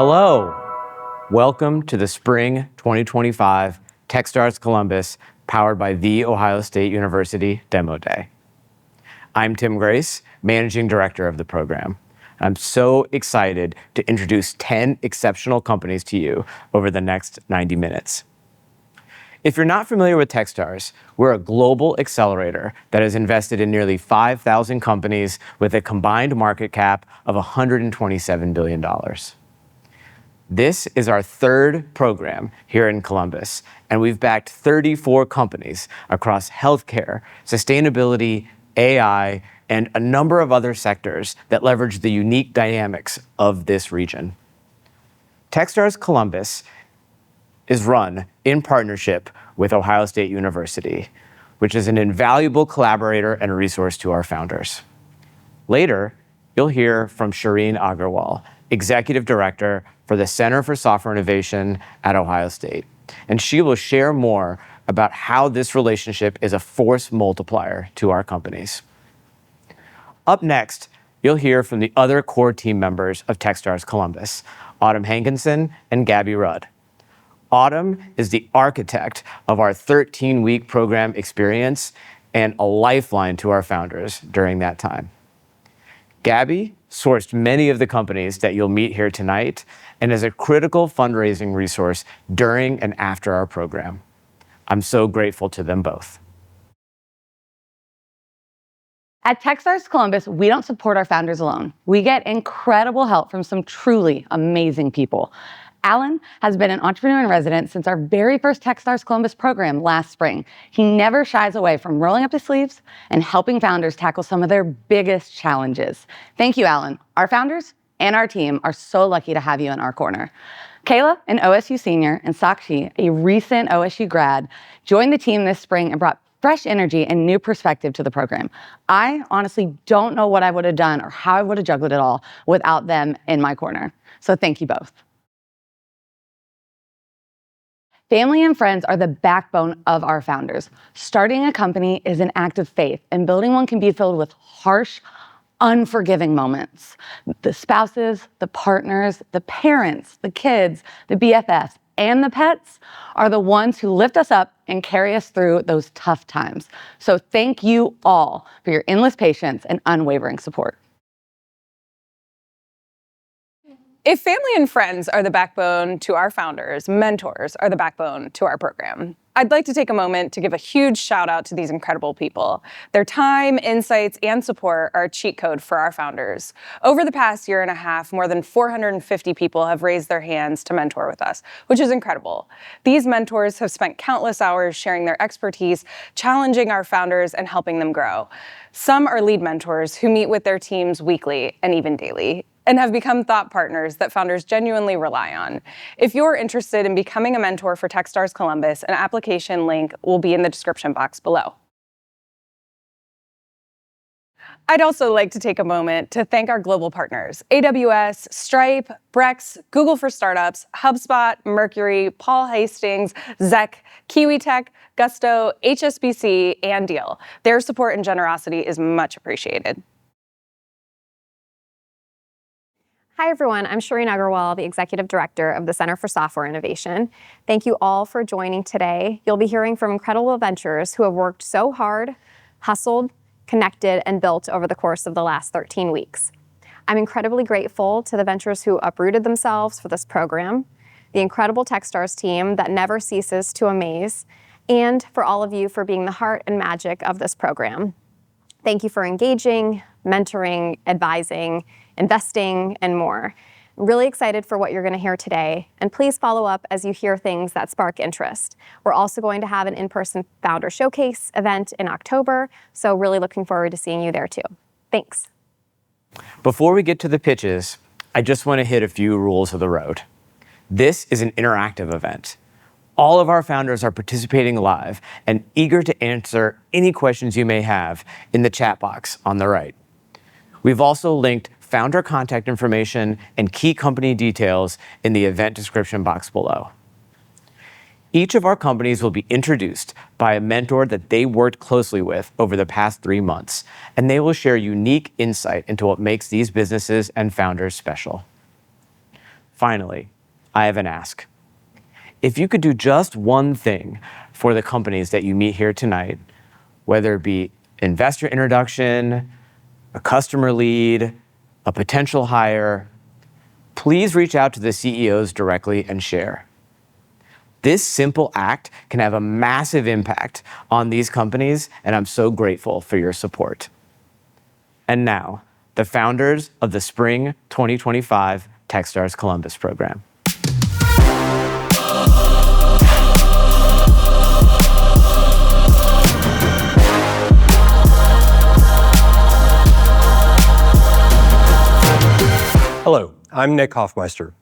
Hello, welcome to the Spring 2025 Techstars Columbus Powered by The Ohio State University Demo Day. I'm Tim Grace, Managing Director of the program. I'm so excited to introduce 10 exceptional companies to you over the next 90 minutes. If you're not familiar with Techstars, we're a global accelerator that has invested in nearly 5,000 companies with a combined market cap of $127 billion. This is our third program here in Columbus, and we've backed 34 companies across healthcare, sustainability, AI, and a number of other sectors that leverage the unique dynamics of this region. Techstars Columbus is run in partnership with Ohio State University, which is an invaluable collaborator and resource to our founders. Later, you'll hear from Shireen Agarwal, Executive Director for the Center for Software Innovation at Ohio State, and she will share more about how this relationship is a force multiplier to our companies. Up next, you'll hear from the other core team members of Techstars Columbus, Autumn Hankinson and Gabby Rudd. Autumn is the architect of our 13-week program experience and a lifeline to our founders during that time. Gabby sourced many of the companies that you'll meet here tonight and is a critical fundraising resource during and after our program. I'm so grateful to them both. At Techstars Columbus, we don't support our founders alone. We get incredible help from some truly amazing people. Alan has been an entrepreneur in residence since our very first Techstars Columbus program last spring. He never shies away from rolling up his sleeves and helping founders tackle some of their biggest challenges. Thank you, Alan. Our founders and our team are so lucky to have you in our corner. Kayla, an OSU senior, and Sakshi, a recent OSU grad, joined the team this spring and brought fresh energy and new perspective to the program. I honestly don't know what I would have done or how I would have juggled it all without them in my corner. So thank you both. Family and friends are the backbone of our founders. Starting a company is an act of faith, and building one can be filled with harsh, unforgiving moments. The spouses, the partners, the parents, the kids, the BFFs, and the pets are the ones who lift us up and carry us through those tough times. So thank you all for your endless patience and unwavering support. If family and friends are the backbone to our founders, mentors are the backbone to our program. I'd like to take a moment to give a huge shout out to these incredible people. Their time, insights, and support are a cheat code for our founders. Over the past year and a half, more than 450 people have raised their hands to mentor with us, which is incredible. These mentors have spent countless hours sharing their expertise, challenging our founders, and helping them grow. Some are lead mentors who meet with their teams weekly and even daily, and have become thought partners that founders genuinely rely on. If you're interested in becoming a mentor for Techstars Columbus, an application link will be in the description box below. I'd also like to take a moment to thank our global partners, AWS, Stripe, Brex, Google for Startups, HubSpot, Mercury, Paul Hastings, Zek, KiwiTech, Gusto, HSBC, and Deal. Their support and generosity is much appreciated. Hi everyone, I'm Shireen Agarwal, the Executive Director of the Center for Software Innovation. Thank you all for joining today. You'll be hearing from incredible ventures who have worked so hard, hustled, connected, and built over the course of the last 13 weeks. I'm incredibly grateful to the ventures who uprooted themselves for this program, the incredible Techstars team that never ceases to amaze, and for all of you for being the heart and magic of this program. Thank you for engaging, mentoring, advising, investing, and more. I'm really excited for what you're going to hear today, and please follow up as you hear things that spark interest. We're also going to have an in-person founder showcase event in October, so really looking forward to seeing you there too. Thanks. Before we get to the pitches, I just want to hit a few rules of the road. This is an interactive event. All of our founders are participating live and eager to answer any questions you may have in the chat box on the right. We've also linked founder contact information and key company details in the event description box below. Each of our companies will be introduced by a mentor that they worked closely with over the past 3 months, and they will share unique insight into what makes these businesses and founders special. Finally, I have an ask. If you could do just one thing for the companies that you meet here tonight, whether it be investor introduction, a customer lead, a potential hire, please reach out to the CEOs directly and share. This simple act can have a massive impact on these companies, and I'm so grateful for your support. And now, the founders of the Spring 2025 Techstars Columbus program. Hello, I'm Nick Hoffmeister.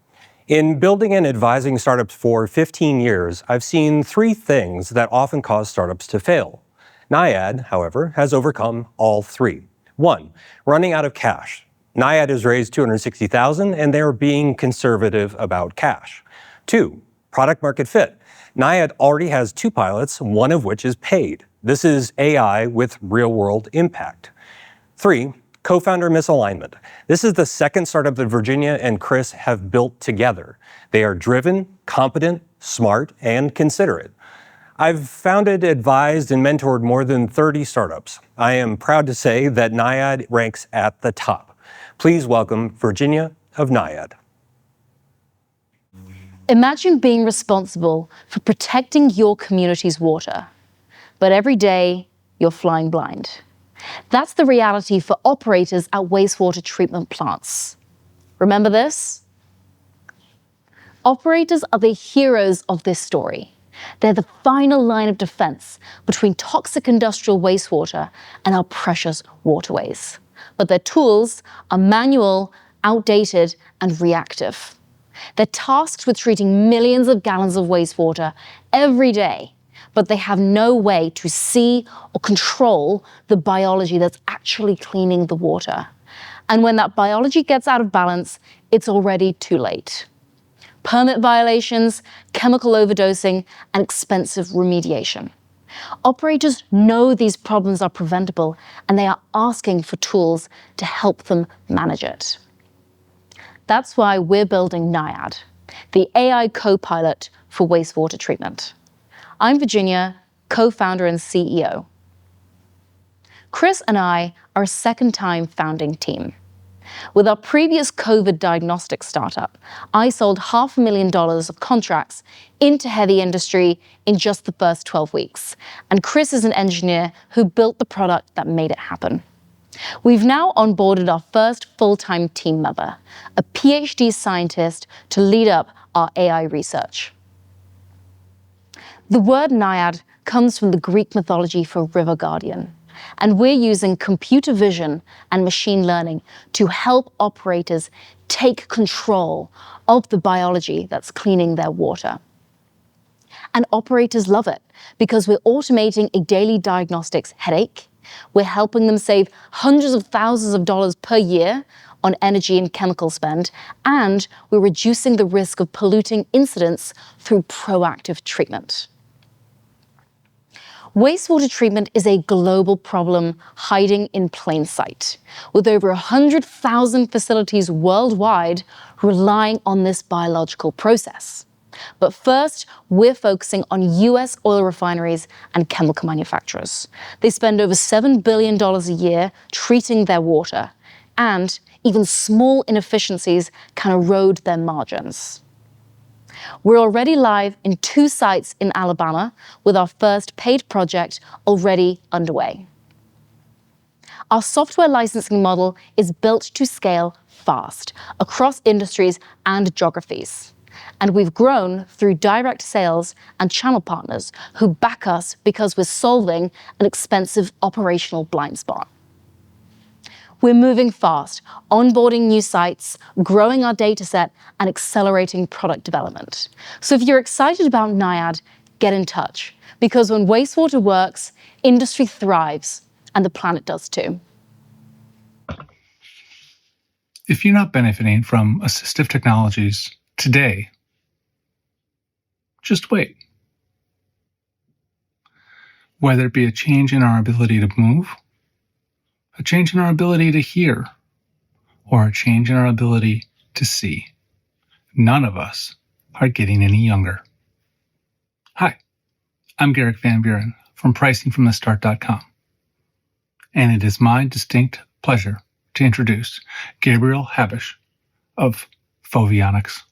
In building and advising startups for 15 years, I've seen 3 things that often cause startups to fail. Naiad, however, has overcome all 3. 1, running out of cash. Naiad has raised $260,000 and they're being conservative about cash. 2, product market fit. Naiad already has 2 pilots, one of which is paid. This is AI with real-world impact. 3, co-founder misalignment. This is the second startup that Virginia and Chris have built together. They are driven, competent, smart, and considerate. I've founded, advised, and mentored more than 30 startups. I am proud to say that Naiad ranks at the top. Please welcome Virginia of Naiad. Imagine being responsible for protecting your community's water, but every day you're flying blind. That's the reality for operators at wastewater treatment plants. Remember this? Operators are the heroes of this story. They're the final line of defense between toxic industrial wastewater and our precious waterways. But their tools are manual, outdated, and reactive. They're tasked with treating millions of gallons of wastewater every day, but they have no way to see or control the biology that's actually cleaning the water. And when that biology gets out of balance, it's already too late. Permit violations, chemical overdosing, and expensive remediation. Operators know these problems are preventable, and they are asking for tools to help them manage it. That's why we're building NIAD, the AI co-pilot for wastewater treatment. I'm Virginia, co-founder and CEO. Chris and I are a second-time founding team. With our previous COVID diagnostic startup, I sold $500,000 of contracts into heavy industry in just the first 12 weeks. And Chris is an engineer who built the product that made it happen. We've now onboarded our first full-time team member, a PhD scientist to lead up our AI research. The word Naiad comes from the Greek mythology for river guardian, and we're using computer vision and machine learning to help operators take control of the biology that's cleaning their water. And operators love it because we're automating a daily diagnostics headache. We're helping them save hundreds of thousands of dollars per year on energy and chemical spend, and we're reducing the risk of polluting incidents through proactive treatment. Wastewater treatment is a global problem hiding in plain sight, with over 100,000 facilities worldwide relying on this biological process. But first, we're focusing on US oil refineries and chemical manufacturers. They spend over $7 billion a year treating their water, and even small inefficiencies can erode their margins. We're already live in 2 sites in Alabama, with our first paid project already underway. Our software licensing model is built to scale fast across industries and geographies. And we've grown through direct sales and channel partners who back us because we're solving an expensive operational blind spot. We're moving fast, onboarding new sites, growing our data set, and accelerating product development. So if you're excited about NIAD, get in touch, because when wastewater works, industry thrives, and the planet does too. If you're not benefiting from assistive technologies today, just wait. Whether it be a change in our ability to move, a change in our ability to hear, or a change in our ability to see, none of us are getting any younger. Hi, I'm Garrick Van Buren from PricingFromTheStart.com, and it is my distinct pleasure to introduce Gabriel Habish of Foveonics.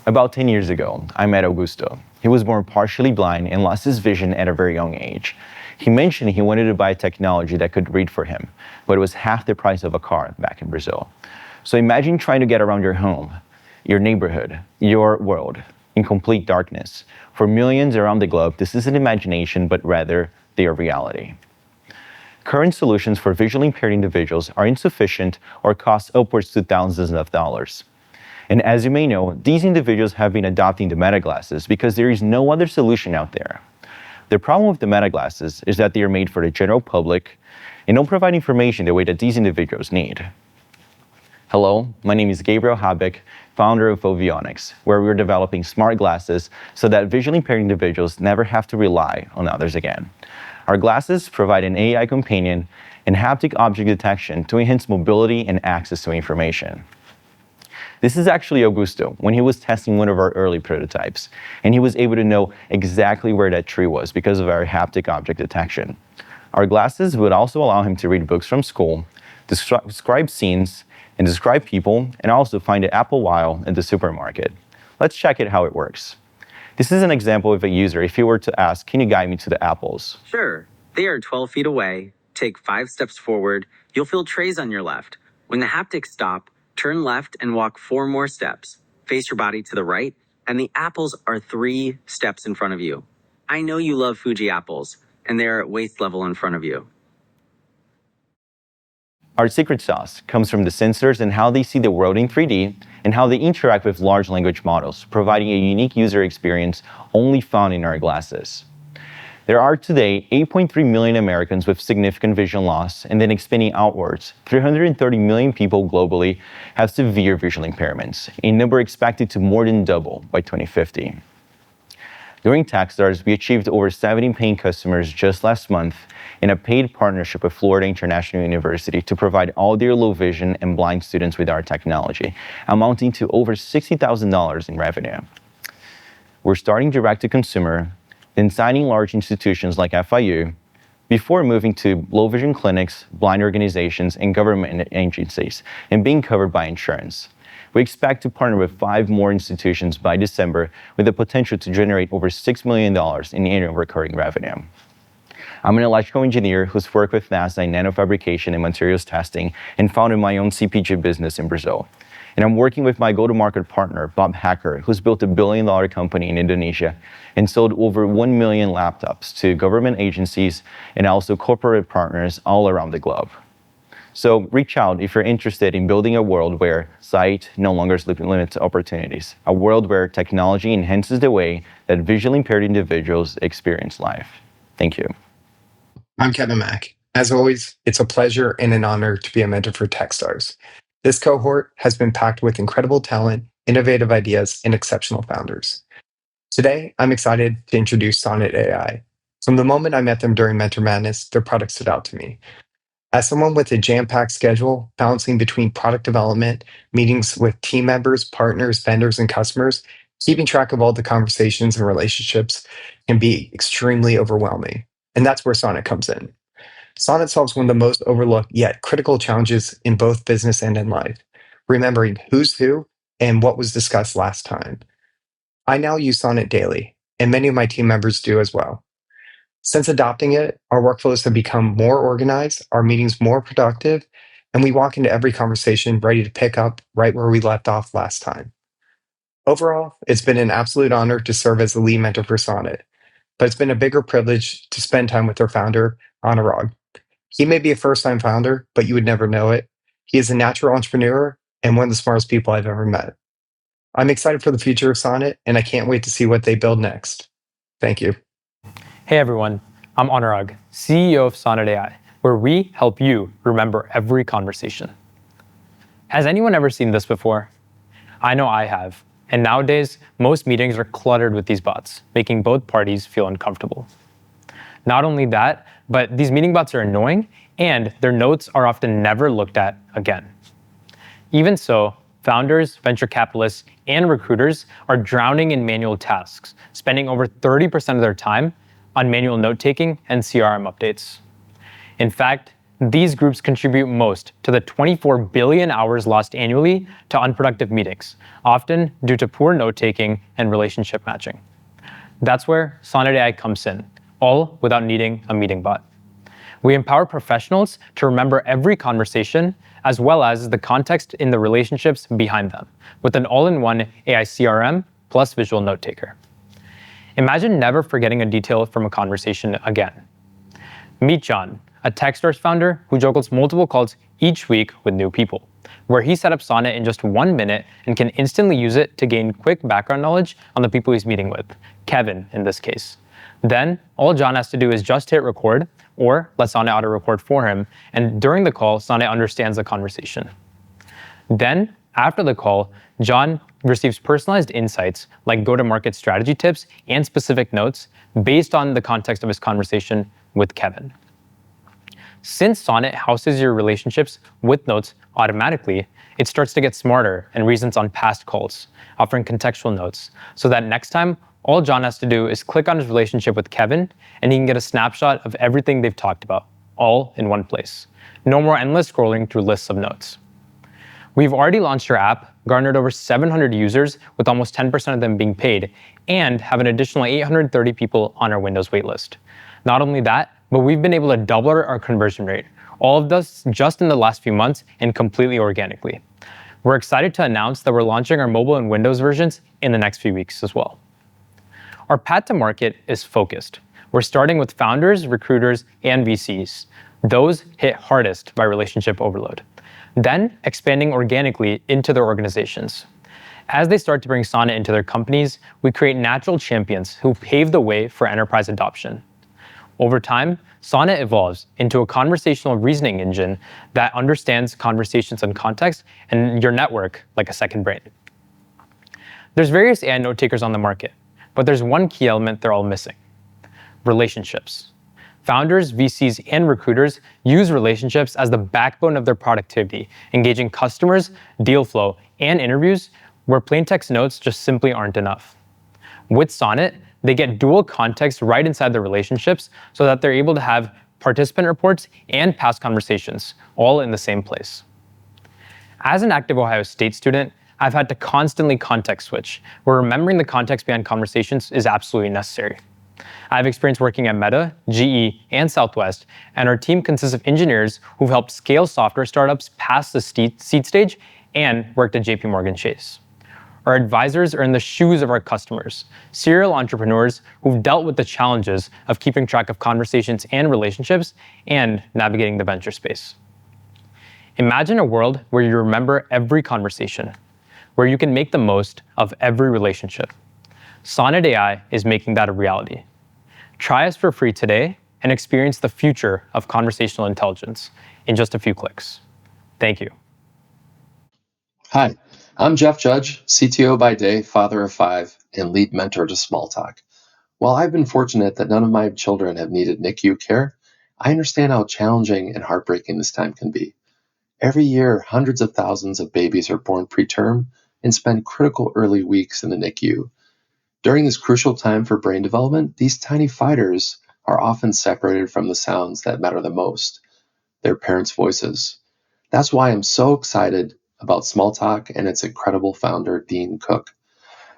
About 10 years ago, I met Augusto. He was born partially blind and lost his vision at a very young age. He mentioned he wanted to buy a technology that could read for him, but it was half the price of a car back in Brazil. So imagine trying to get around your home, your neighborhood, your world, in complete darkness. For millions around the globe, this isn't imagination, but rather their reality. Current solutions for visually impaired individuals are insufficient or cost upwards to thousands of dollars. And as you may know, these individuals have been adopting the meta glasses because there is no other solution out there. The problem with the meta glasses is that they are made for the general public and don't provide information the way that these individuals need. Hello, my name is Gabriel Habish, founder of Foveonics, where we're developing smart glasses so that visually impaired individuals never have to rely on others again. Our glasses provide an AI companion and haptic object detection to enhance mobility and access to information. This is actually Augusto when he was testing one of our early prototypes, and he was able to know exactly where that tree was because of our haptic object detection. Our glasses would also allow him to read books from school, describe scenes, and describe people, and also find an apple while in the supermarket. Let's check it how it works. This is an example of a user if he were to ask, can you guide me to the apples? Sure. They are 12 feet away. Take 5 steps forward. You'll feel trays on your left. When the haptics stop, turn left and walk 4 more steps. Face your body to the right, and the apples are 3 steps in front of you. I know you love Fuji apples, and they're at waist level in front of you. Our secret sauce comes from the sensors and how they see the world in 3D and how they interact with large language models, providing a unique user experience only found in our glasses. There are today 8.3 million Americans with significant vision loss, and then expanding outwards, 330 million people globally have severe visual impairments, a number expected to more than double by 2050. During Techstars, we achieved over 70 paying customers just last month in a paid partnership with Florida International University to provide all their low vision and blind students with our technology, amounting to over $60,000 in revenue. We're starting direct to consumer, then signing large institutions like FIU, before moving to low vision clinics, blind organizations, and government agencies, and being covered by insurance. We expect to partner with 5 more institutions by December with the potential to generate over $6 million in annual recurring revenue. I'm an electrical engineer who's worked with NASA in nanofabrication and materials testing and founded my own CPG business in Brazil. And I'm working with my go-to-market partner, Bob Hacker, who's built a billion-dollar company in Indonesia and sold over 1 million laptops to government agencies and also corporate partners all around the globe. So reach out if you're interested in building a world where sight no longer limits opportunities, a world where technology enhances the way that visually impaired individuals experience life. Thank you. I'm Kevin Mack. As always, it's a pleasure and an honor to be a mentor for Techstars. This cohort has been packed with incredible talent, innovative ideas, and exceptional founders. Today, I'm excited to introduce Sonnet AI. From the moment I met them during Mentor Madness, their product stood out to me. As someone with a jam-packed schedule, balancing between product development, meetings with team members, partners, vendors, and customers, keeping track of all the conversations and relationships can be extremely overwhelming. And that's where Sonnet comes in. Sonnet solves one of the most overlooked yet critical challenges in both business and in life, remembering who's who and what was discussed last time. I now use Sonnet daily, and many of my team members do as well. Since adopting it, our workflows have become more organized, our meetings more productive, and we walk into every conversation ready to pick up right where we left off last time. Overall, it's been an absolute honor to serve as the lead mentor for Sonnet, but it's been a bigger privilege to spend time with their founder, Anurag. He may be a first-time founder, but you would never know it. He is a natural entrepreneur and one of the smartest people I've ever met. I'm excited for the future of Sonnet, and I can't wait to see what they build next. Thank you. Hey everyone, I'm Anurag, CEO of Sonnet AI, where we help you remember every conversation. Has anyone ever seen this before? I know I have, and nowadays, most meetings are cluttered with these bots, making both parties feel uncomfortable. Not only that, but these meeting bots are annoying, and their notes are often never looked at again. Even so, founders, venture capitalists, and recruiters are drowning in manual tasks, spending over 30% of their time on manual note-taking and CRM updates. In fact, these groups contribute most to the 24 billion hours lost annually to unproductive meetings, often due to poor note-taking and relationship matching. That's where Sonnet AI comes in, all without needing a meeting bot. We empower professionals to remember every conversation, as well as the context in the relationships behind them, with an all-in-one AI CRM plus visual note-taker. Imagine never forgetting a detail from a conversation again. Meet John, a Techstars founder who juggles multiple calls each week with new people, where he set up Sonnet in just 1 minute and can instantly use it to gain quick background knowledge on the people he's meeting with, Kevin in this case. Then, all John has to do is just hit record, or let Sonnet auto-record for him, and during the call, Sonnet understands the conversation. Then, after the call, John receives personalized insights like go-to-market strategy tips and specific notes based on the context of his conversation with Kevin. Since Sonnet houses your relationships with notes automatically, it starts to get smarter and reasons on past calls, offering contextual notes, so that next time, all John has to do is click on his relationship with Kevin, and he can get a snapshot of everything they've talked about, all in one place. No more endless scrolling through lists of notes. We've already launched our app, garnered over 700 users, with almost 10% of them being paid, and have an additional 830 people on our Windows waitlist. Not only that, but we've been able to double our conversion rate, all of this just in the last few months and completely organically. We're excited to announce that we're launching our mobile and Windows versions in the next few weeks as well. Our path to market is focused. We're starting with founders, recruiters, and VCs. Those hit hardest by relationship overload. Then expanding organically into their organizations. As they start to bring Sonnet into their companies, we create natural champions who pave the way for enterprise adoption. Over time, Sonnet evolves into a conversational reasoning engine that understands conversations and context and your network like a second brain. There's various AI note takers on the market, but there's one key element they're all missing: relationships. Founders, VCs, and recruiters use relationships as the backbone of their productivity, engaging customers, deal flow, and interviews where plain text notes just simply aren't enough. With Sonnet, they get dual context right inside the relationships so that they're able to have participant reports and past conversations all in the same place. As an active Ohio State student, I've had to constantly context switch, where remembering the context behind conversations is absolutely necessary. I have experience working at Meta, GE, and Southwest, and our team consists of engineers who've helped scale software startups past the seed stage and worked at JP Chase. Our advisors are in the shoes of our customers, serial entrepreneurs who've dealt with the challenges of keeping track of conversations and relationships and navigating the venture space. Imagine a world where you remember every conversation, where you can make the most of every relationship. Sonnet AI is making that a reality. Try us for free today and experience the future of conversational intelligence in just a few clicks. Thank you. Hi, I'm Jeff Judge, CTO by day, father of 5, and lead mentor to Smalltalk. While I've been fortunate that none of my children have needed NICU care, I understand how challenging and heartbreaking this time can be. Every year, hundreds of thousands of babies are born preterm and spend critical early weeks in the NICU. During this crucial time for brain development, these tiny fighters are often separated from the sounds that matter the most, their parents' voices. That's why I'm so excited about Smalltalk and its incredible founder, Dean Cook.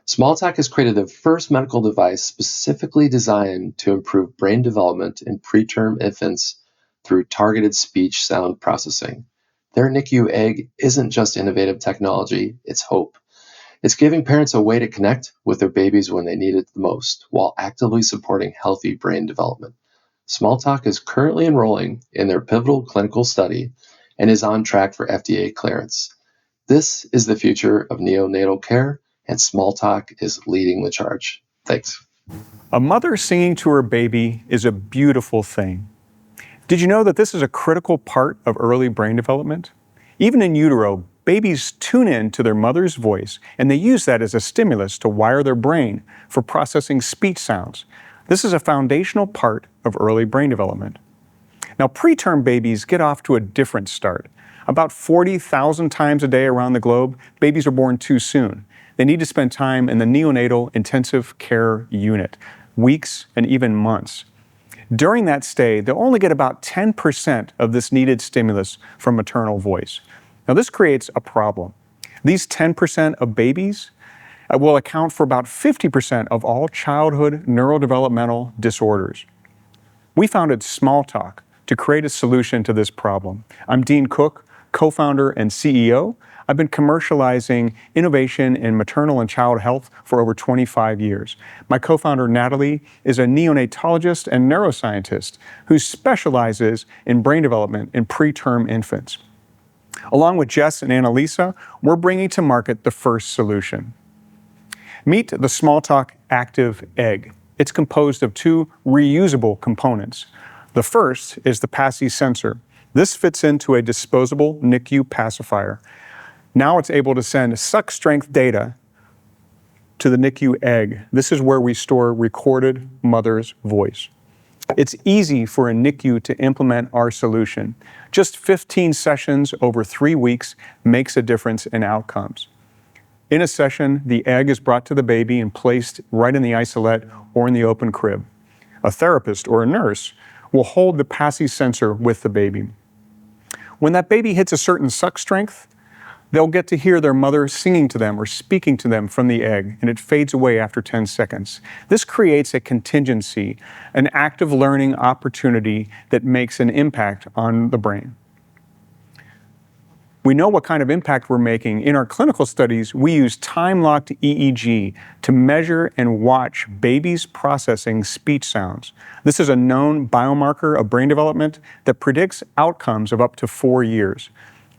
Smalltalk has created the first medical device specifically designed to improve brain development in preterm infants through targeted speech sound processing. Their NICU egg isn't just innovative technology, it's hope. It's giving parents a way to connect with their babies when they need it the most, while actively supporting healthy brain development. Smalltalk is currently enrolling in their pivotal clinical study and is on track for FDA clearance. This is the future of neonatal care, and Smalltalk is leading the charge. Thanks. A mother singing to her baby is a beautiful thing. Did you know that this is a critical part of early brain development? Even in utero, babies tune in to their mother's voice, and they use that as a stimulus to wire their brain for processing speech sounds. This is a foundational part of early brain development. Now, preterm babies get off to a different start. About 40,000 times a day around the globe, babies are born too soon. They need to spend time in the neonatal intensive care unit, weeks and even months. During that stay, they'll only get about 10% of this needed stimulus from maternal voice. Now, this creates a problem. These 10% of babies will account for about 50% of all childhood neurodevelopmental disorders. We founded Smalltalk to create a solution to this problem. I'm Dean Cook, co-founder and CEO. I've been commercializing innovation in maternal and child health for over 25 years. My co-founder, Natalie, is a neonatologist and neuroscientist who specializes in brain development in preterm infants. Along with Jess and Annalisa, we're bringing to market the first solution. Meet the Smalltalk Active Egg. It's composed of 2 reusable components. The first is the PASI sensor. This fits into a disposable NICU pacifier. Now it's able to send suck strength data to the NICU egg. This is where we store recorded mother's voice. It's easy for a NICU to implement our solution. Just 15 sessions over 3 weeks makes a difference in outcomes. In a session, the egg is brought to the baby and placed right in the isolette or in the open crib. A therapist or a nurse will hold the PASI sensor with the baby. When that baby hits a certain suck strength, they'll get to hear their mother singing to them or speaking to them from the egg, and it fades away after 10 seconds. This creates a contingency, an active learning opportunity that makes an impact on the brain. We know what kind of impact we're making. In our clinical studies, we use time-locked EEG to measure and watch babies processing speech sounds. This is a known biomarker of brain development that predicts outcomes of up to 4 years.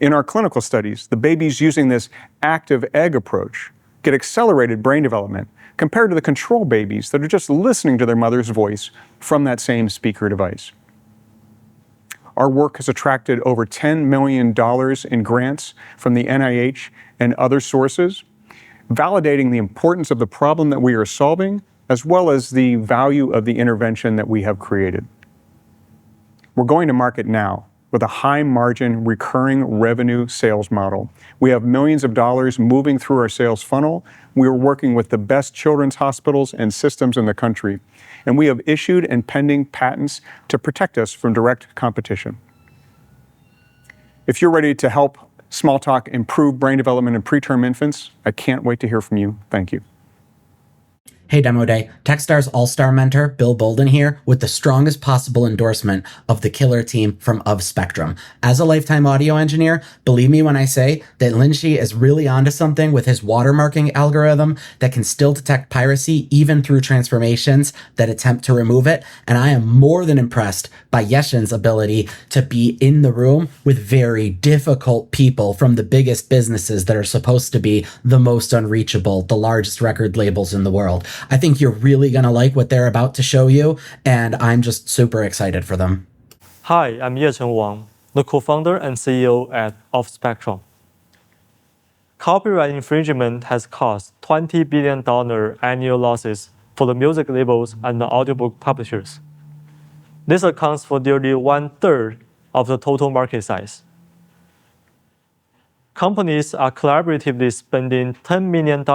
In our clinical studies, the babies using this active egg approach get accelerated brain development compared to the control babies that are just listening to their mother's voice from that same speaker device. Our work has attracted over $10 million in grants from the NIH and other sources, validating the importance of the problem that we are solving, as well as the value of the intervention that we have created. We're going to market now with a high margin recurring revenue sales model. We have millions of dollars moving through our sales funnel. We are working with the best children's hospitals and systems in the country. And we have issued and pending patents to protect us from direct competition. If you're ready to help Smalltalk improve brain development in preterm infants, I can't wait to hear from you. Thank you. Hey Demo Day, Techstars All-Star Mentor Bill Bolden here with the strongest possible endorsement of the killer team from Of Spectrum. As a lifetime audio engineer, believe me when I say that Lindsay is really onto something with his watermarking algorithm that can still detect piracy even through transformations that attempt to remove it. And I am more than impressed by Yeshin's ability to be in the room with very difficult people from the biggest businesses that are supposed to be the most unreachable, the largest record labels in the world. I think you're really going to like what they're about to show you, and I'm just super excited for them. Hi, I'm Yecheng Wang, the co-founder and CEO at Of Spectrum. Copyright infringement has caused $20 billion annual losses for the music labels and the audiobook publishers. This accounts for nearly 1/3 of the total market size. Companies are collaboratively spending $10 million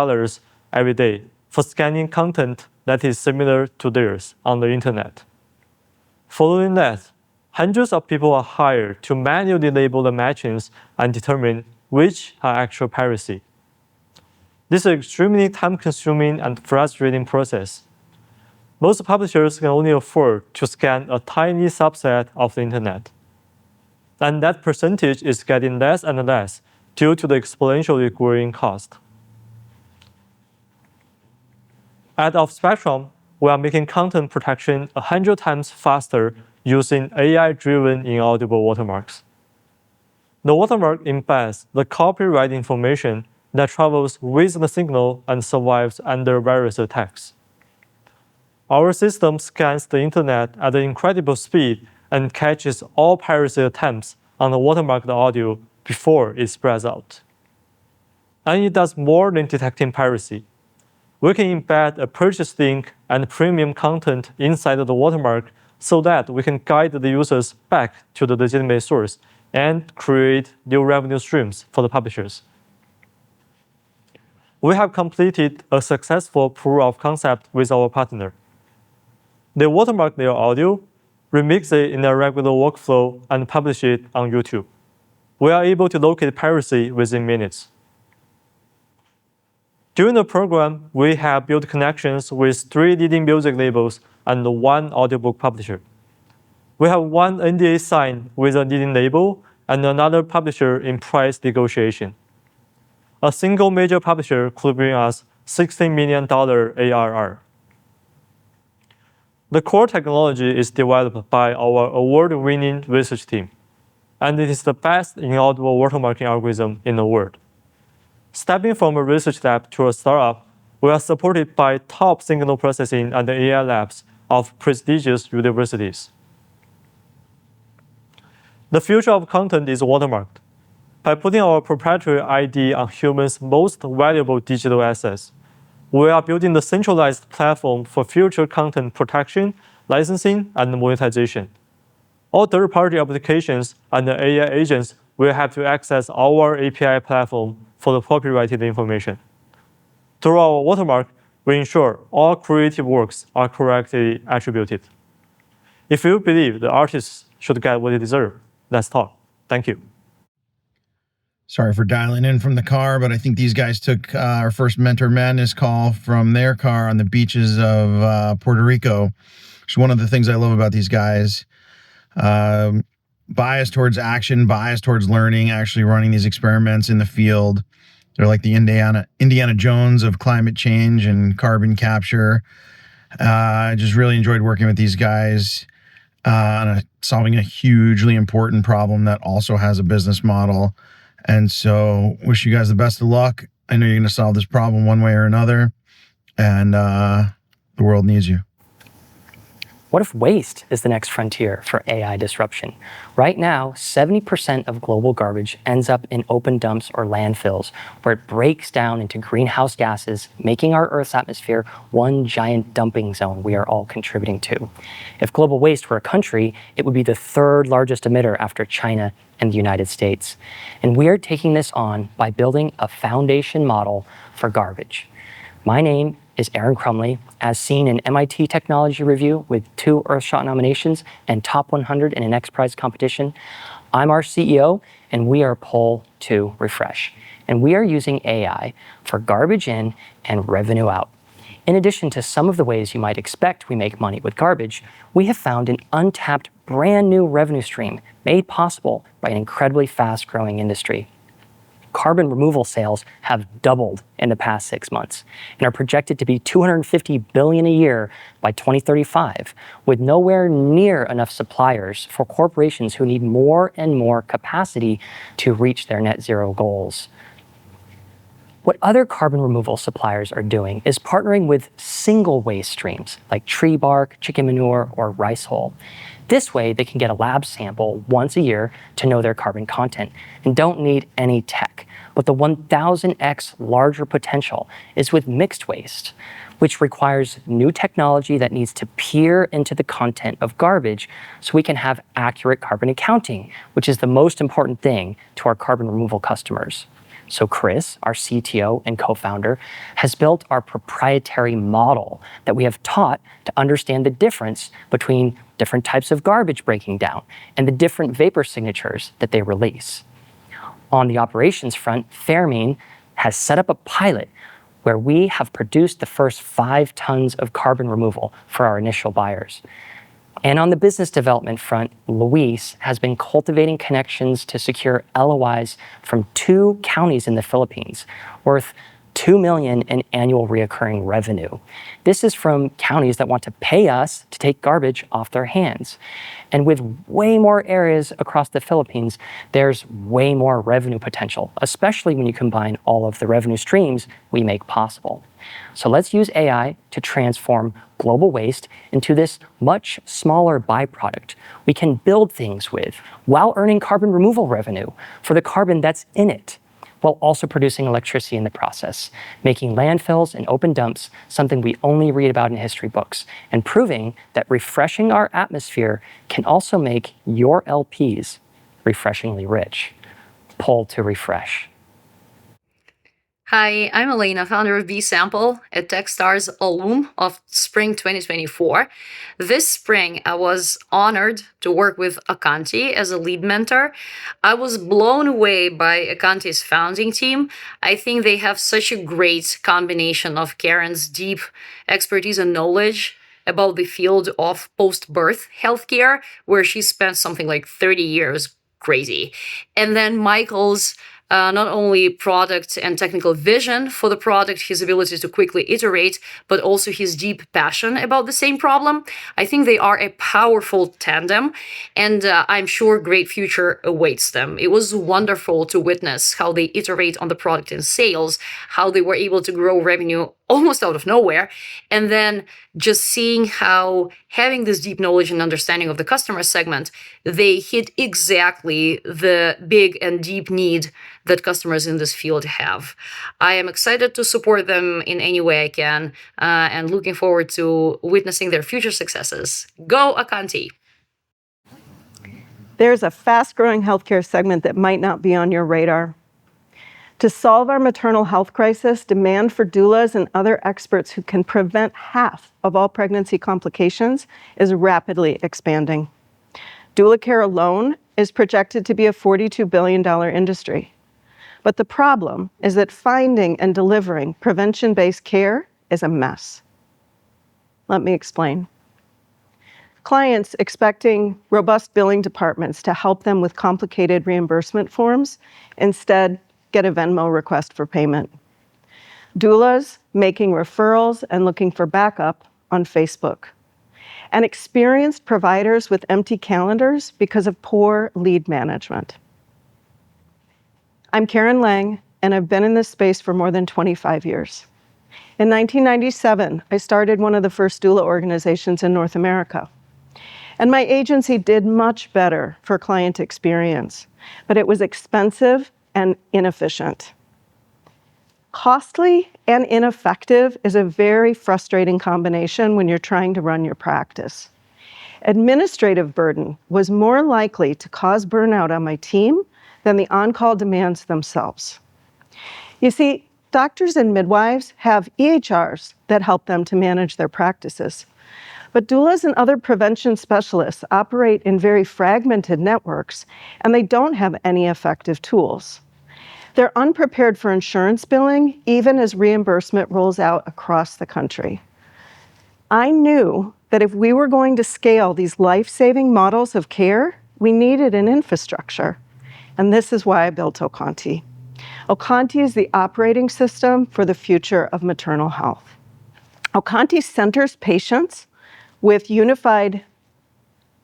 every day for scanning content that is similar to theirs on the internet. Following that, hundreds of people are hired to manually label the matchings and determine which are actual piracy. This is an extremely time-consuming and frustrating process. Most publishers can only afford to scan a tiny subset of the internet. And that percentage is getting less and less due to the exponentially growing cost. At Of Spectrum, we are making content protection 100 times faster using AI-driven inaudible watermarks. The watermark embeds the copyright information that travels with the signal and survives under various attacks. Our system scans the internet at an incredible speed and catches all piracy attempts on the watermarked audio before it spreads out. And it does more than detecting piracy. We can embed a purchase link and premium content inside of the watermark so that we can guide the users back to the legitimate source and create new revenue streams for the publishers. We have completed a successful proof of concept with our partner. They watermark their audio, remix it in a regular workflow, and publish it on YouTube. We are able to locate piracy within minutes. During the program, we have built connections with 3 leading music labels and 1 audiobook publisher. We have 1 NDA signed with a leading label and another publisher in price negotiation. A single major publisher could bring us $16 million ARR. The core technology is developed by our award-winning research team, and it is the best inaudible watermarking algorithm in the world. Stepping from a research lab to a startup, we are supported by top signal processing and AI labs of prestigious universities. The future of content is watermarked. By putting our proprietary ID on humans' most valuable digital assets, we are building the centralized platform for future content protection, licensing, and monetization. All third-party applications and the AI agents will have to access our API platform for the copyrighted information. Through our watermark, we ensure all creative works are correctly attributed. If you believe the artists should get what they deserve, let's talk. Thank you. Sorry for dialing in from the car, but I think these guys took our first Mentor Madness call from their car on the beaches of Puerto Rico. It's one of the things I love about these guys. Bias towards action, bias towards learning, actually running these experiments in the field. They're like the Indiana Jones of climate change and carbon capture. I just really enjoyed working with these guys on solving a hugely important problem that also has a business model. And so wish you guys the best of luck. I know you're going to solve this problem one way or another, and the world needs you. What if waste is the next frontier for AI disruption? Right now, 70% of global garbage ends up in open dumps or landfills, where it breaks down into greenhouse gases, making our Earth's atmosphere one giant dumping zone we are all contributing to. If global waste were a country, it would be the third largest emitter after China and the United States. And we are taking this on by building a foundation model for garbage. My name is Aaron Crumley, as seen in MIT Technology Review with 2 Earthshot nominations and Top 100 in an X Prize competition. I'm our CEO, and we are Pull to Refresh. And we are using AI for garbage in and revenue out. In addition to some of the ways you might expect we make money with garbage, we have found an untapped brand new revenue stream made possible by an incredibly fast-growing industry. Carbon removal sales have doubled in the past 6 months and are projected to be $250 billion a year by 2035, with nowhere near enough suppliers for corporations who need more and more capacity to reach their net zero goals. What other carbon removal suppliers are doing is partnering with single waste streams like tree bark, chicken manure, or rice hull. This way, they can get a lab sample once a year to know their carbon content and don't need any tech. But the 1,000x larger potential is with mixed waste, which requires new technology that needs to peer into the content of garbage so we can have accurate carbon accounting, which is the most important thing to our carbon removal customers. So Chris, our CTO and co-founder, has built our proprietary model that we have taught to understand the difference between different types of garbage breaking down and the different vapor signatures that they release. On the operations front, Fairmean has set up a pilot where we have produced the first 5 tons of carbon removal for our initial buyers. And on the business development front, Luis has been cultivating connections to secure LOIs from 2 counties in the Philippines, worth $2 million in annual reoccurring revenue. This is from counties that want to pay us to take garbage off their hands. And with way more areas across the Philippines, there's way more revenue potential, especially when you combine all of the revenue streams we make possible. So let's use AI to transform global waste into this much smaller byproduct we can build things with while earning carbon removal revenue for the carbon that's in it, while also producing electricity in the process, making landfills and open dumps something we only read about in history books, and proving that refreshing our atmosphere can also make your LPs refreshingly rich. Pull to refresh. Hi, I'm Elena, founder of B-Sample, a Techstars alum of Spring 2024. This spring, I was honored to work with Akanti as a lead mentor. I was blown away by Akanti's founding team. I think they have such a great combination of Karen's deep expertise and knowledge about the field of post-birth healthcare, where she spent something like 30 years, crazy. And then Michael's not only product and technical vision for the product, his ability to quickly iterate, but also his deep passion about the same problem. I think they are a powerful tandem, and I'm sure great future awaits them. It was wonderful to witness how they iterate on the product in sales, how they were able to grow revenue almost out of nowhere, and then just seeing how having this deep knowledge and understanding of the customer segment, they hit exactly the big and deep need that customers in this field have. I am excited to support them in any way I can, and looking forward to witnessing their future successes. Go Akanti! There's a fast-growing healthcare segment that might not be on your radar. To solve our maternal health crisis, demand for doulas and other experts who can prevent half of all pregnancy complications is rapidly expanding. Doula care alone is projected to be a $42 billion industry. But the problem is that finding and delivering prevention-based care is a mess. Let me explain. Clients expecting robust billing departments to help them with complicated reimbursement forms instead get a Venmo request for payment. Doulas making referrals and looking for backup on Facebook. And experienced providers with empty calendars because of poor lead management. I'm Karen Lang, and I've been in this space for more than 25 years. In 1997, I started one of the first doula organizations in North America. And my agency did much better for client experience, but it was expensive and inefficient. Costly and ineffective is a very frustrating combination when you're trying to run your practice. Administrative burden was more likely to cause burnout on my team than the on-call demands themselves. You see, doctors and midwives have EHRs that help them to manage their practices. But doulas and other prevention specialists operate in very fragmented networks, and they don't have any effective tools. They're unprepared for insurance billing, even as reimbursement rolls out across the country. I knew that if we were going to scale these life-saving models of care, we needed an infrastructure. And this is why I built Oconti. Oconti is the operating system for the future of maternal health. Oconti centers patients with unified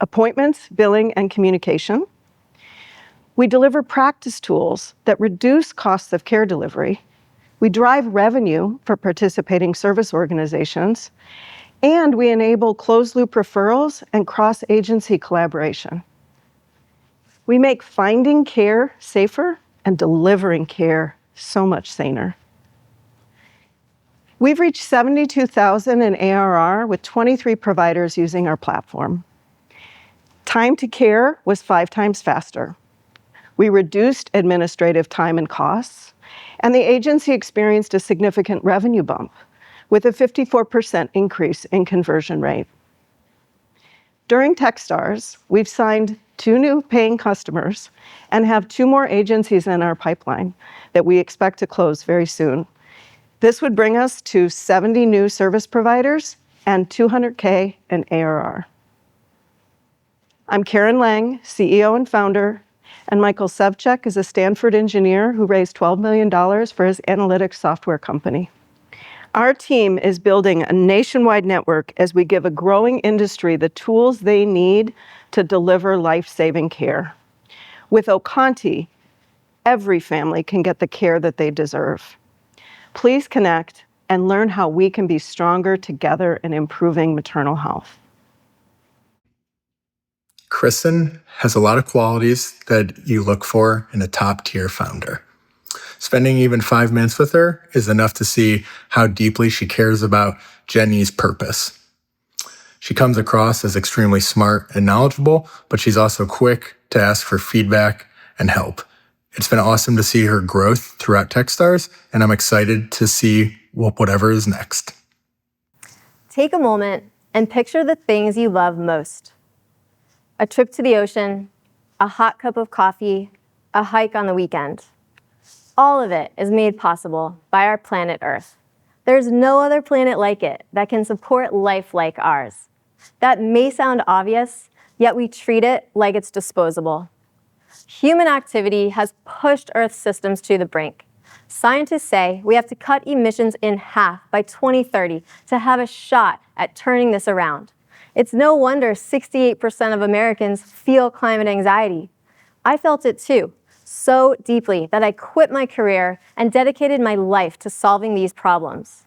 appointments, billing, and communication. We deliver practice tools that reduce costs of care delivery. We drive revenue for participating service organizations, and we enable closed-loop referrals and cross-agency collaboration. We make finding care safer and delivering care so much saner. We've reached 72,000 in ARR with 23 providers using our platform. Time to care was 5 times faster. We reduced administrative time and costs, and the agency experienced a significant revenue bump with a 54% increase in conversion rate. During Techstars, we've signed 2 new paying customers and have 2 more agencies in our pipeline that we expect to close very soon. This would bring us to 70 new service providers and $200K in ARR. I'm Karen Lang, CEO and founder, and Michael Sevchek is a Stanford engineer who raised $12 million for his analytics software company. Our team is building a nationwide network as we give a growing industry the tools they need to deliver life-saving care. With Oconti, every family can get the care that they deserve. Please connect and learn how we can be stronger together in improving maternal health. Kristen has a lot of qualities that you look for in a top-tier founder. Spending even 5 minutes with her is enough to see how deeply she cares about Gen E's purpose. She comes across as extremely smart and knowledgeable, but she's also quick to ask for feedback and help. It's been awesome to see her growth throughout Techstars, and I'm excited to see whatever is next. Take a moment and picture the things you love most. A trip to the ocean, a hot cup of coffee, a hike on the weekend. All of it is made possible by our planet Earth. There's no other planet like it that can support life like ours. That may sound obvious, yet we treat it like it's disposable. Human activity has pushed Earth's systems to the brink. Scientists say we have to cut emissions in half by 2030 to have a shot at turning this around. It's no wonder 68% of Americans feel climate anxiety. I felt it too, so deeply that I quit my career and dedicated my life to solving these problems.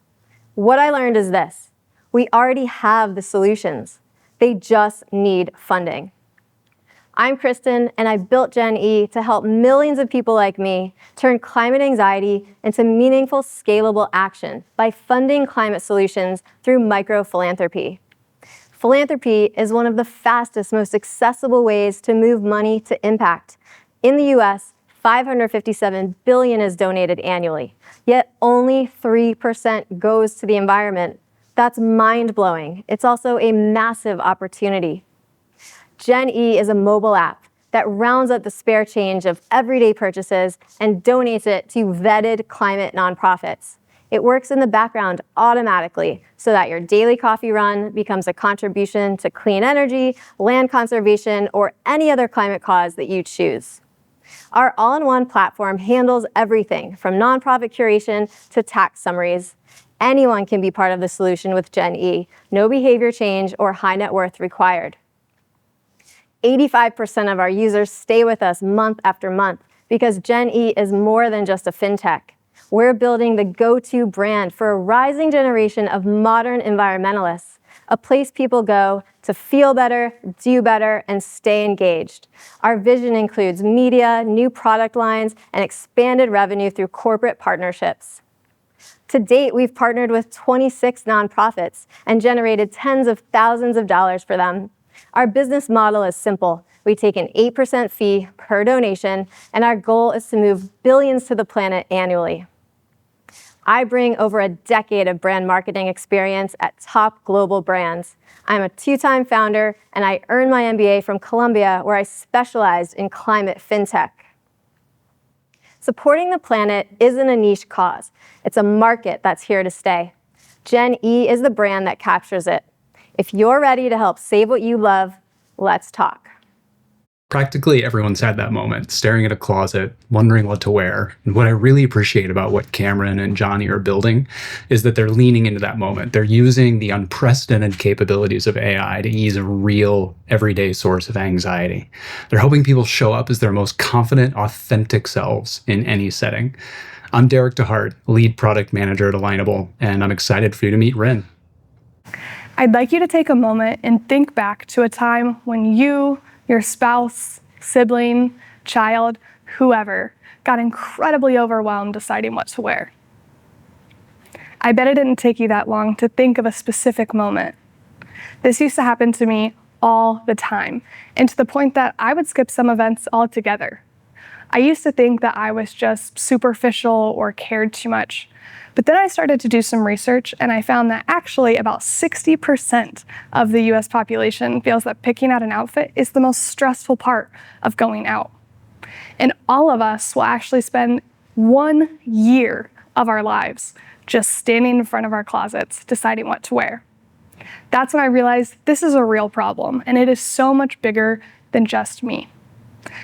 What I learned is this: we already have the solutions. They just need funding. I'm Kristen, and I built Gen E to help millions of people like me turn climate anxiety into meaningful, scalable action by funding climate solutions through micro-philanthropy. Philanthropy is one of the fastest, most accessible ways to move money to impact. In the US, $557 billion is donated annually, yet only 3% goes to the environment. That's mind-blowing. It's also a massive opportunity. Gen E is a mobile app that rounds up the spare change of everyday purchases and donates it to vetted climate nonprofits. It works in the background automatically so that your daily coffee run becomes a contribution to clean energy, land conservation, or any other climate cause that you choose. Our all-in-one platform handles everything from nonprofit curation to tax summaries. Anyone can be part of the solution with Gen E. No behavior change or high net worth required. 85% of our users stay with us month after month because Gen E is more than just a fintech. We're building the go-to brand for a rising generation of modern environmentalists, a place people go to feel better, do better, and stay engaged. Our vision includes media, new product lines, and expanded revenue through corporate partnerships. To date, we've partnered with 26 nonprofits and generated tens of thousands of dollars for them. Our business model is simple. We take an 8% fee per donation, and our goal is to move billions to the planet annually. I bring over a decade of brand marketing experience at top global brands. I'm a 2-time founder, and I earned my MBA from Columbia, where I specialized in climate fintech. Supporting the planet isn't a niche cause. It's a market that's here to stay. Gen E is the brand that captures it. If you're ready to help save what you love, let's talk. Practically everyone's had that moment, staring at a closet, wondering what to wear. And what I really appreciate about what Cameron and Johnny are building is that they're leaning into that moment. They're using the unprecedented capabilities of AI to ease a real, everyday source of anxiety. They're helping people show up as their most confident, authentic selves in any setting. I'm Derek DeHart, lead product manager at Alignable, and I'm excited for you to meet Rin. I'd like you to take a moment and think back to a time when you, your spouse, sibling, child, whoever, got incredibly overwhelmed deciding what to wear. I bet it didn't take you that long to think of a specific moment. This used to happen to me all the time, and to the point that I would skip some events altogether. I used to think that I was just superficial or cared too much. But then I started to do some research, and I found that actually about 60% of the US population feels that picking out an outfit is the most stressful part of going out. And all of us will actually spend 1 year of our lives just standing in front of our closets deciding what to wear. That's when I realized this is a real problem, and it is so much bigger than just me.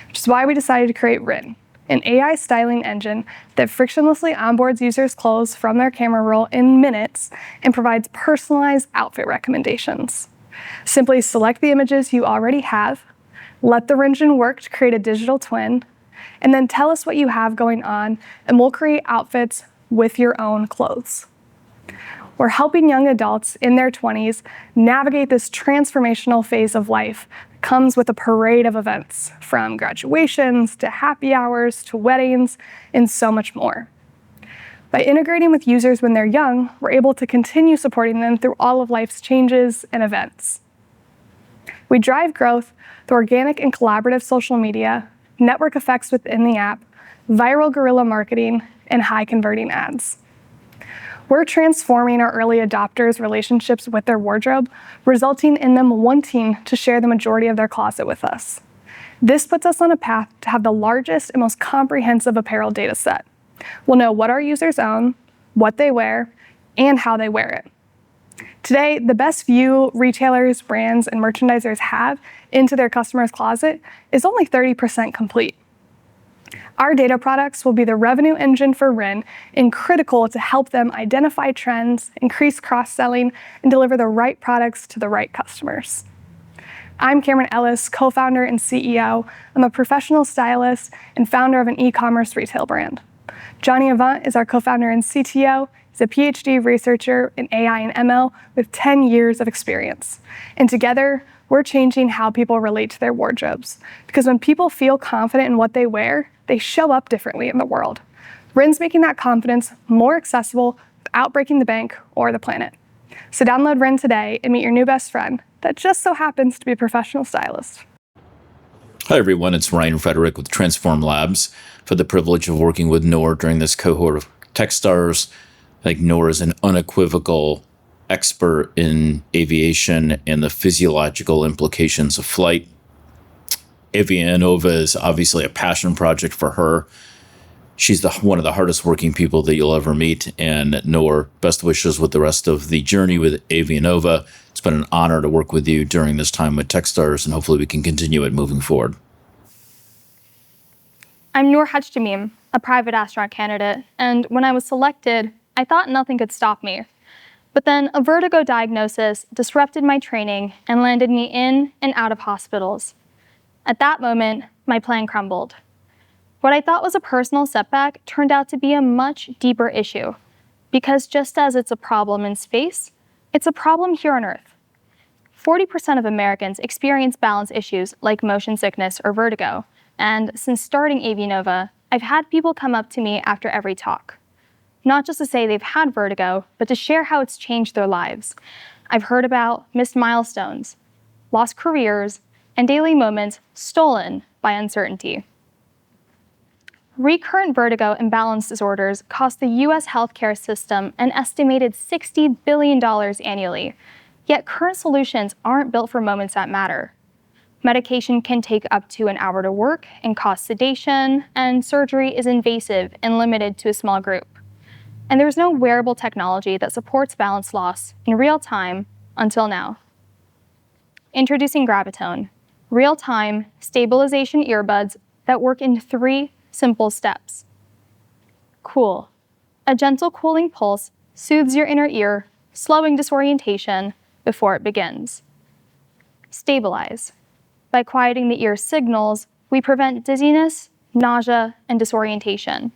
Which is why we decided to create Rin, an AI styling engine that frictionlessly onboards users' clothes from their camera roll in minutes and provides personalized outfit recommendations. Simply select the images you already have, let the engine work to create a digital twin, and then tell us what you have going on, and we'll create outfits with your own clothes. We're helping young adults in their 20s navigate this transformational phase of life that comes with a parade of events, from graduations to happy hours to weddings and so much more. By integrating with users when they're young, we're able to continue supporting them through all of life's changes and events. We drive growth through organic and collaborative social media, network effects within the app, viral guerrilla marketing, and high converting ads. We're transforming our early adopters' relationships with their wardrobe, resulting in them wanting to share the majority of their closet with us. This puts us on a path to have the largest and most comprehensive apparel data set. We'll know what our users own, what they wear, and how they wear it. Today, the best view retailers, brands, and merchandisers have into their customers' closet is only 30% complete. Our data products will be the revenue engine for Rin and critical to help them identify trends, increase cross-selling, and deliver the right products to the right customers. I'm Cameron Ellis, co-founder and CEO. I'm a professional stylist and founder of an e-commerce retail brand. Johnny Avant is our co-founder and CTO. He's a PhD researcher in AI and ML with 10 years of experience. And together, we're changing how people relate to their wardrobes. Because when people feel confident in what they wear, they show up differently in the world. Rin's making that confidence more accessible without breaking the bank or the planet. So download Rin today and meet your new best friend that just so happens to be a professional stylist. Hi everyone, it's Ryan Frederick with Transform Labs. For the privilege of working with Noor during this cohort of Techstars. I think Noor is an unequivocal expert in aviation and the physiological implications of flight. Avianova is obviously a passion project for her. She's one of the hardest working people that you'll ever meet. And Noor, best wishes with the rest of the journey with Avianova. It's been an honor to work with you during this time with Techstars, and hopefully we can continue it moving forward. I'm Noor Hajtamim, a private astronaut candidate, and when I was selected, I thought nothing could stop me. But then a vertigo diagnosis disrupted my training and landed me in and out of hospitals. At that moment, my plan crumbled. What I thought was a personal setback turned out to be a much deeper issue, because just as it's a problem in space, it's a problem here on Earth. 40% of Americans experience balance issues like motion sickness or vertigo, and since starting AVNova, I've had people come up to me after every talk. Not just to say they've had vertigo, but to share how it's changed their lives. I've heard about missed milestones, lost careers, and daily moments stolen by uncertainty. Recurrent vertigo and balance disorders cost the US healthcare system an estimated $60 billion annually, yet current solutions aren't built for moments that matter. Medication can take up to an hour to work and cause sedation, and surgery is invasive and limited to a small group. And there's no wearable technology that supports balance loss in real time until now. Introducing Gravitone, real-time stabilization earbuds that work in 3 simple steps. Cool. A gentle cooling pulse soothes your inner ear, slowing disorientation before it begins. Stabilize. By quieting the ear's signals, we prevent dizziness, nausea, and disorientation.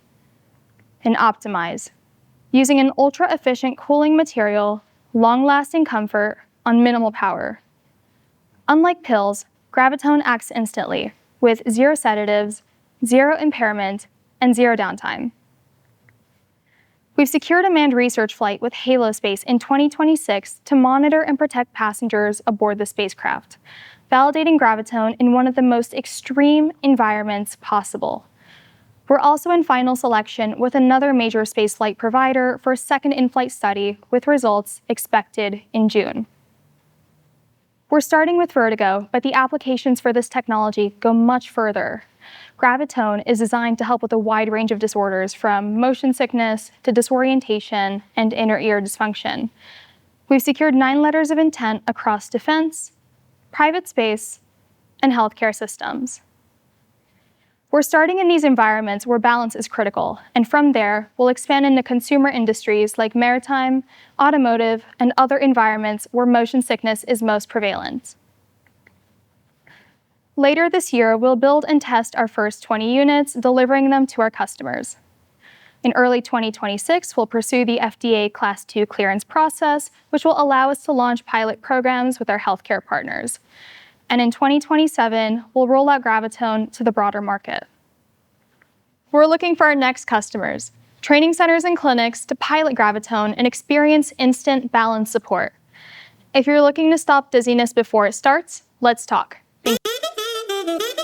And optimize. Using an ultra-efficient cooling material, long-lasting comfort on minimal power. Unlike pills, Gravitone acts instantly, with 0 sedatives, 0 impairment, and 0 downtime. We've secured a manned research flight with Halo Space in 2026 to monitor and protect passengers aboard the spacecraft, validating Gravitone in one of the most extreme environments possible. We're also in final selection with another major spaceflight provider for a second in-flight study with results expected in June. We're starting with vertigo, but the applications for this technology go much further. Gravitone is designed to help with a wide range of disorders from motion sickness to disorientation and inner ear dysfunction. We've secured 9 letters of intent across defense, private space, and healthcare systems. We're starting in these environments where balance is critical, and from there, we'll expand into consumer industries like maritime, automotive, and other environments where motion sickness is most prevalent. Later this year, we'll build and test our first 20 units, delivering them to our customers. In early 2026, we'll pursue the FDA Class II clearance process, which will allow us to launch pilot programs with our healthcare partners. And in 2027, we'll roll out Gravitone to the broader market. We're looking for our next customers, training centers and clinics to pilot Gravitone and experience instant balance support. If you're looking to stop dizziness before it starts, let's talk. Thank you.